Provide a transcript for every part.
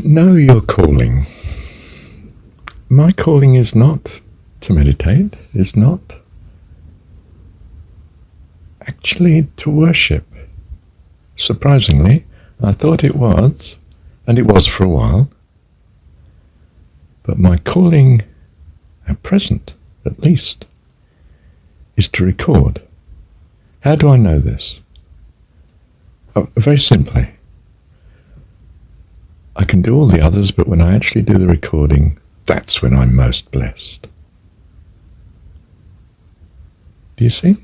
Know your calling. My calling is not to meditate, is not actually to worship. Surprisingly, I thought it was, and it was for a while. But my calling, at present at least, is to record. How do I know this? Very simply. I can do all the others, but when I actually do the recording, that's when I'm most blessed. Do you see?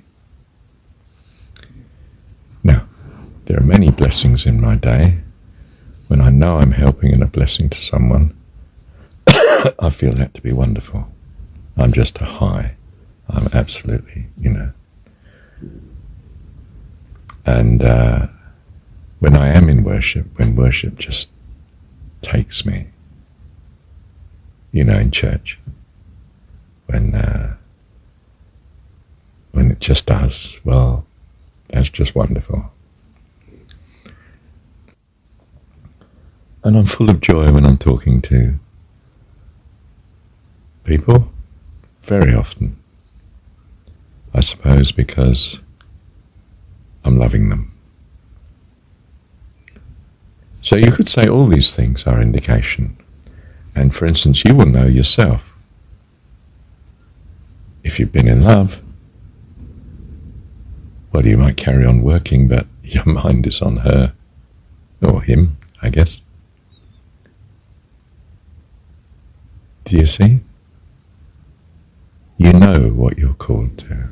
Now, there are many blessings in my day. When I know I'm helping and a blessing to someone, I feel that to be wonderful. I'm just a high. I'm absolutely, And when I am in worship, when worship just takes me, in church, when it just does, well, that's just wonderful. And I'm full of joy when I'm talking to people, very often. I suppose because I'm loving them. So you could say all these things are indication. And for instance, you will know yourself. If you've been in love, well, you might carry on working, but your mind is on her, or him, I guess. Do you see? You know what you're called to.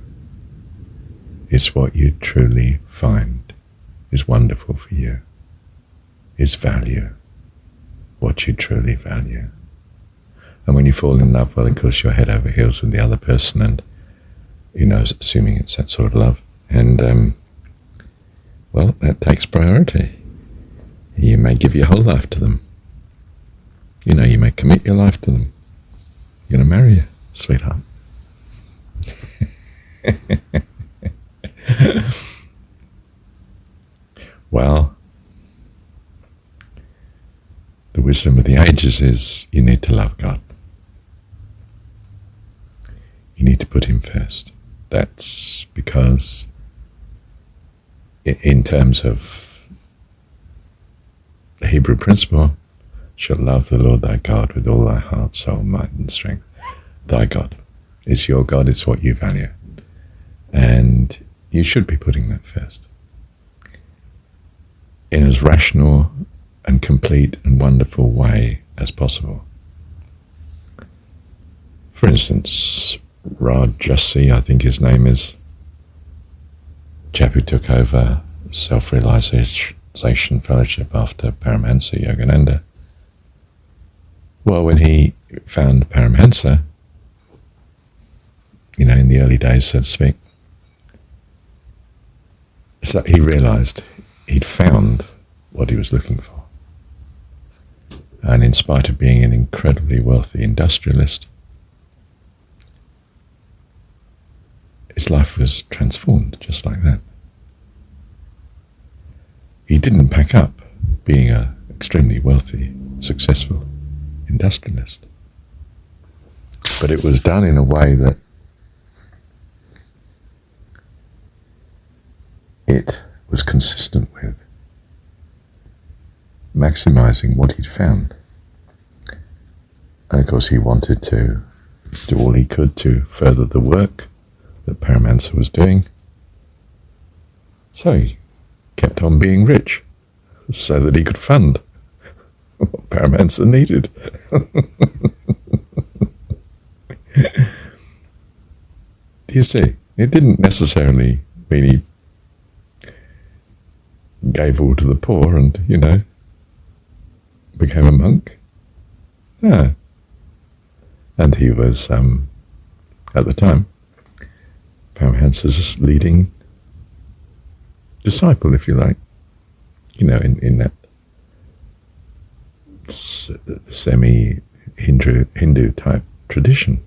It's what you truly find is wonderful for you, is value, what you truly value. And when you fall in love, well, of course, you're head over heels with the other person, and, assuming it's that sort of love. And, well, that takes priority. You may give your whole life to them. You may commit your life to them. You're going to marry you, sweetheart. Well, the wisdom of the ages is you need to love God. You need to put him first. That's because in terms of the Hebrew principle, shall love the Lord thy God with all thy heart, soul, might and strength. Thy God. It's your God, it's what you value. And you should be putting that first. In as rational and complete and wonderful way as possible. For instance, Rajasi, I think his name is, chap who took over Self-Realization Fellowship after Paramahansa Yogananda. Well, when he found Paramahansa, in the early days, so to speak, so he realized he'd found what he was looking for. And in spite of being an incredibly wealthy industrialist, his life was transformed just like that. He didn't pack up being an extremely wealthy, successful industrialist. But it was done in a way that it was consistent with maximizing what he'd found. And of course he wanted to do all he could to further the work that Paramahansa was doing. So he kept on being rich so that he could fund what Paramahansa needed. Do you see? It didn't necessarily mean he gave all to the poor and, became a monk. No. And he was, at the time, Paramahansa's leading disciple, if you like, in that semi-Hindu type tradition.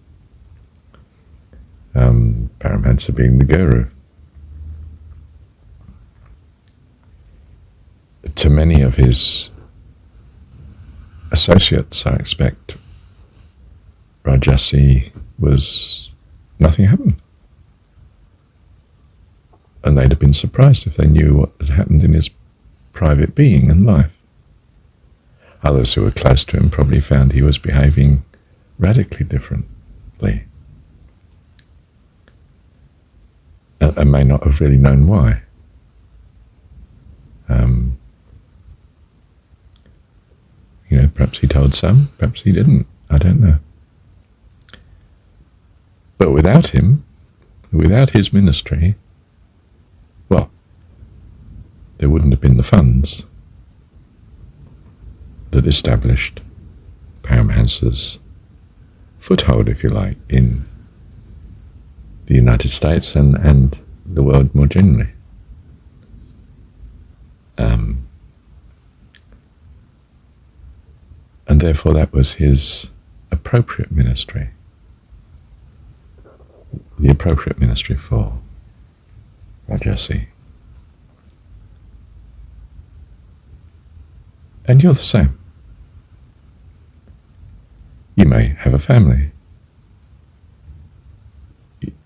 Paramahansa being the guru. To many of his associates, I expect Rajasi was nothing happened. And they'd have been surprised if they knew what had happened in his private being and life. Others who were close to him probably found he was behaving radically differently, and may not have really known why. Perhaps he told some, perhaps he didn't. I don't know. But without him, without his ministry, well, there wouldn't have been the funds that established Paramahansa's foothold, if you like, in the United States and the world more generally. And therefore that was his appropriate ministry, the appropriate ministry for Rajasi. And you're the same. You may have a family.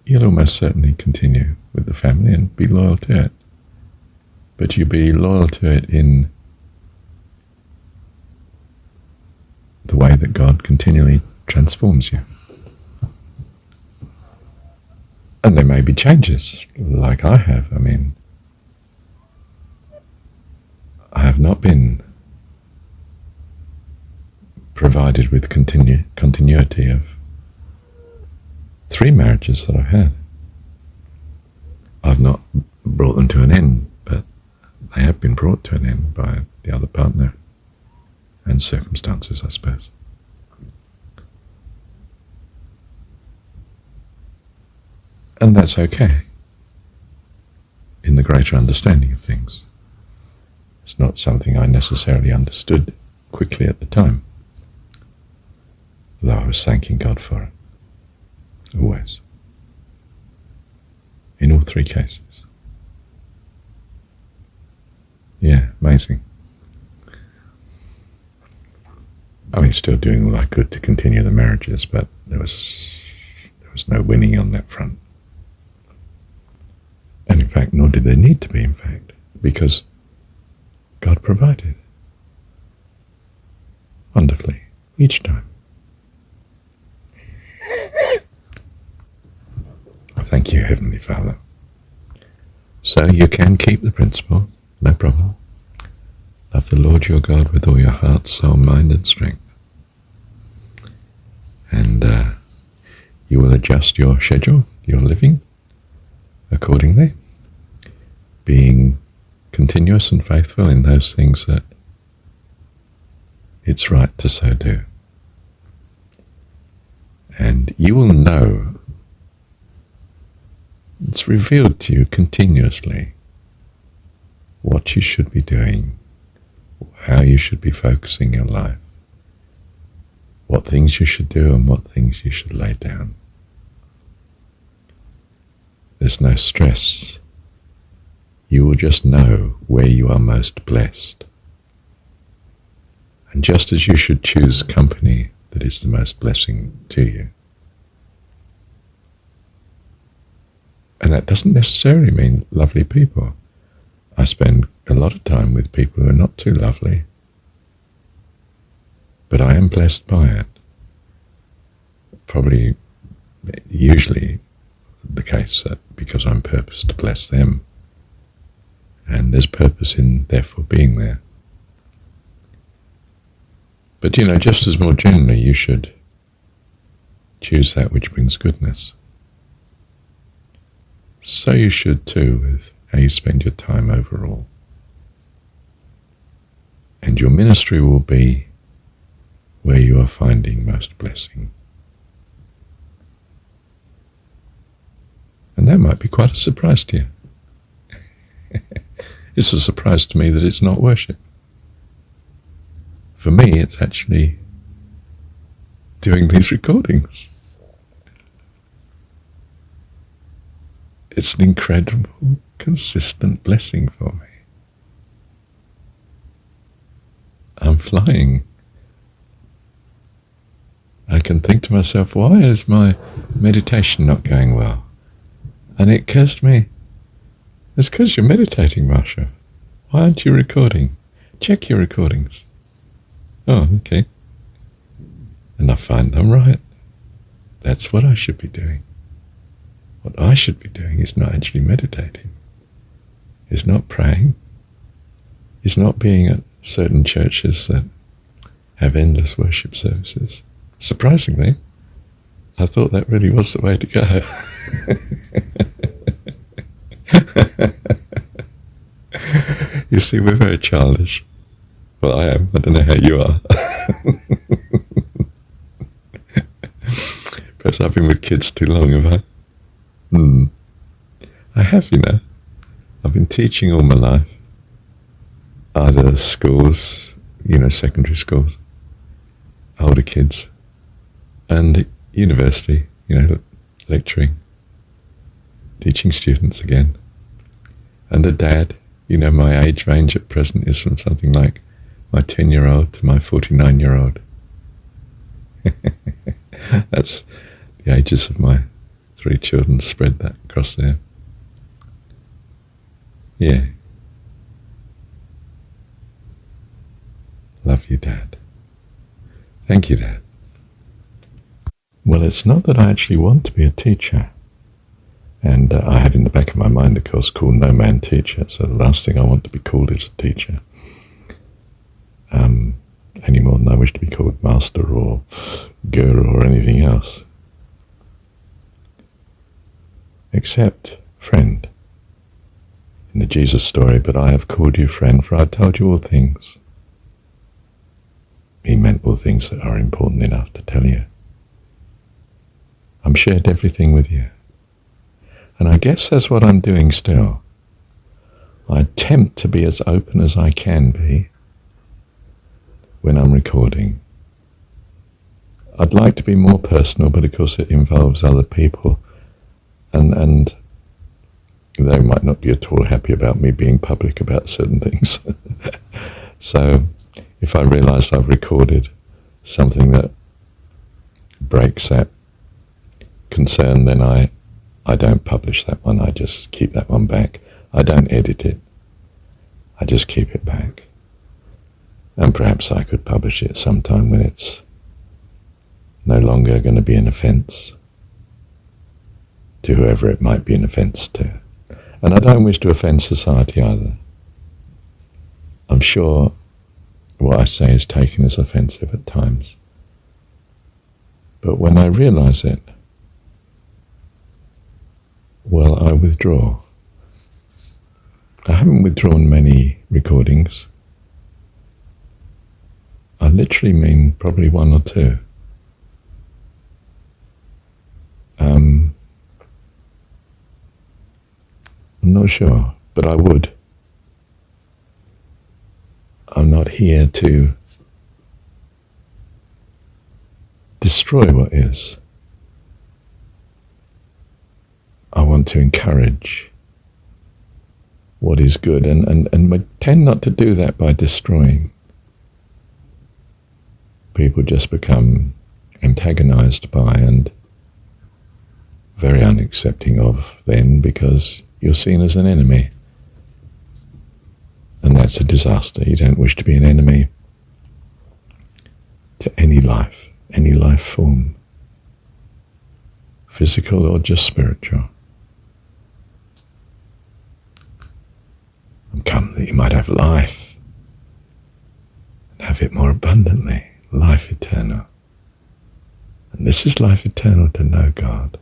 You'll almost certainly continue with the family and be loyal to it. But you be loyal to it in the way that God continually transforms you. And there may be changes, like I have. I mean, I have not been provided with continuity of 3 marriages that I've had. I've not brought them to an end, but they have been brought to an end by the other partner and circumstances, I suppose. And that's okay in the greater understanding of things. It's not something I necessarily understood quickly at the time, though I was thanking God for it, always, in all 3 cases. Yeah, amazing. I mean, still doing all I could to continue the marriages, but there was no winning on that front. And in fact, nor did there need to be, in fact, because God provided wonderfully each time. Thank you, Heavenly Father. So you can keep the principle, no problem. Love the Lord your God with all your heart, soul, mind and strength. And you will adjust your schedule, your living, accordingly, being continuous and faithful in those things that it's right to so do. And you will know, it's revealed to you continuously what you should be doing, how you should be focusing your life, what things you should do and what things you should lay down. There's no stress. You will just know where you are most blessed. And just as you should choose company that is the most blessing to you. And that doesn't necessarily mean lovely people. I spend a lot of time with people who are not too lovely, but I am blessed by it. Probably, usually the case that because I'm purposed to bless them, and there's purpose in therefore being there. But just as more generally, you should choose that which brings goodness. So you should too with how you spend your time overall. And your ministry will be where you are finding most blessing. And that might be quite a surprise to you. It's a surprise to me that it's not worship. For me, it's actually doing these recordings. It's an incredible, consistent blessing for me. I'm flying back and think to myself, why is my meditation not going well? And it occurs to me, it's because you're meditating, Marsha. Why aren't you recording? Check your recordings. Oh, okay. And I find them right. That's what I should be doing. What I should be doing is not actually meditating. Is not praying. Is not being at certain churches that have endless worship services. Surprisingly, I thought that really was the way to go. You see, we're very childish. Well, I am. I don't know how you are. Perhaps I've been with kids too long, have I? I have, you know. I've been teaching all my life. Either schools, secondary schools, older kids, and university, lecturing, teaching students again. And a dad, my age range at present is from something like my 10-year-old to my 49-year-old. That's the ages of my 3 children, spread that across there. Yeah. Love you, Dad. Thank you, Dad. Well, it's not that I actually want to be a teacher. And I have in the back of my mind a course called No Man Teacher, so the last thing I want to be called is a teacher. Any more than I wish to be called master or guru or anything else. Except friend. In the Jesus story, but I have called you friend, for I have told you all things. He meant all things that are important enough to tell you. I've shared everything with you. And I guess that's what I'm doing still. I attempt to be as open as I can be when I'm recording. I'd like to be more personal, but of course it involves other people. And they might not be at all happy about me being public about certain things. So if I realise I've recorded something that breaks that concern, then I don't publish that one. I just keep that one back. I don't edit it. I just keep it back. And perhaps I could publish it sometime when it's no longer going to be an offence to whoever it might be an offence to. And I don't wish to offend society either. I'm sure what I say is taken as offensive at times. But when I realise it, well, I withdraw. I haven't withdrawn many recordings. I literally mean probably 1 or 2. I'm not sure, but I would. I'm not here to destroy what is. I want to encourage what is good, and we tend not to do that by destroying. People just become antagonized by and very unaccepting of then, because you're seen as an enemy. And that's a disaster. You don't wish to be an enemy to any life form, physical or just spiritual. I'm come that you might have life, and have it more abundantly, life eternal. And this is life eternal, to know God.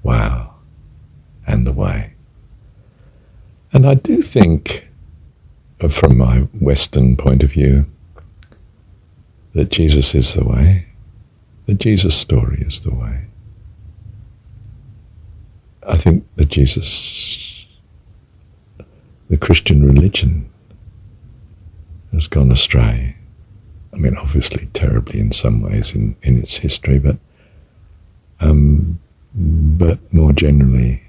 Wow. And the way. And I do think, from my Western point of view, that Jesus is the way. The Jesus story is the way. I think that the Christian religion has gone astray. I mean, obviously terribly in some ways in its history, but more generally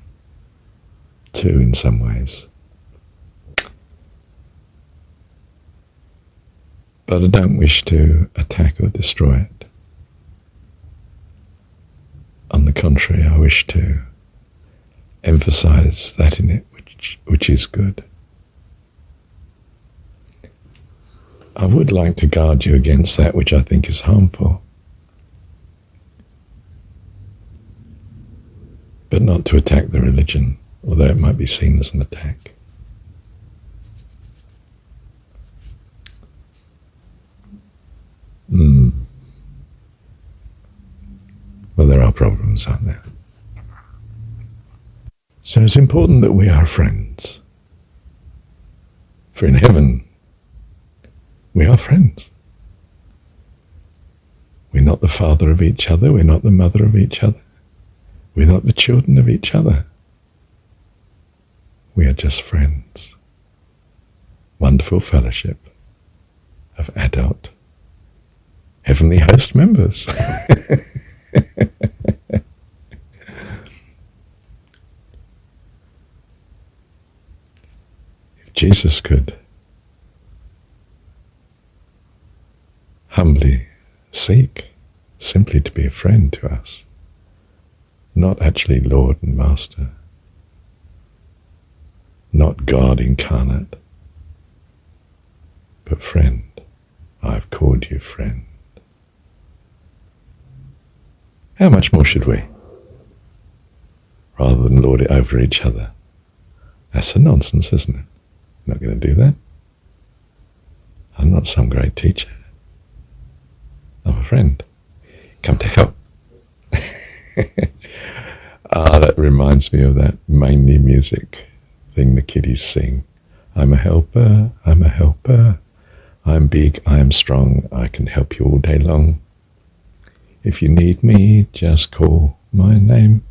too, in some ways. But I don't wish to attack or destroy it. On the contrary, I wish to emphasize that in it which is good. I would like to guard you against that which I think is harmful, but not to attack the religion, although it might be seen as an attack. Well, there are problems, aren't there? So it's important that we are friends. For in heaven, we are friends. We're not the father of each other. We're not the mother of each other. We're not the children of each other. We are just friends. Wonderful fellowship of adult heavenly host members. If Jesus could humbly seek simply to be a friend to us, not actually Lord and Master, not God incarnate, but friend. I've called you friend. How much more should we? Rather than lord it over each other. That's a nonsense, isn't it? I'm not going to do that. I'm not some great teacher. I'm a friend. Come to help. That reminds me of that mainly music thing the kiddies sing. I'm a helper, I'm a helper. I'm big, I'm strong, I can help you all day long. If you need me, just call my name.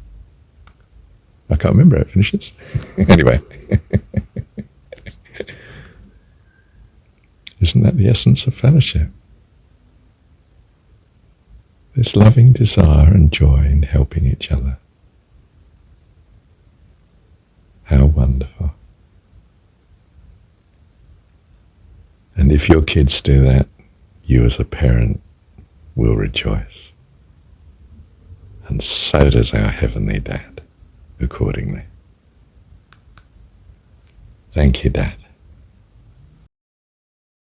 I can't remember how it finishes. Anyway. Isn't that the essence of fellowship? This loving desire and joy in helping each other. How wonderful. And if your kids do that, you as a parent will rejoice. And so does our Heavenly Dad, accordingly. Thank you, Dad.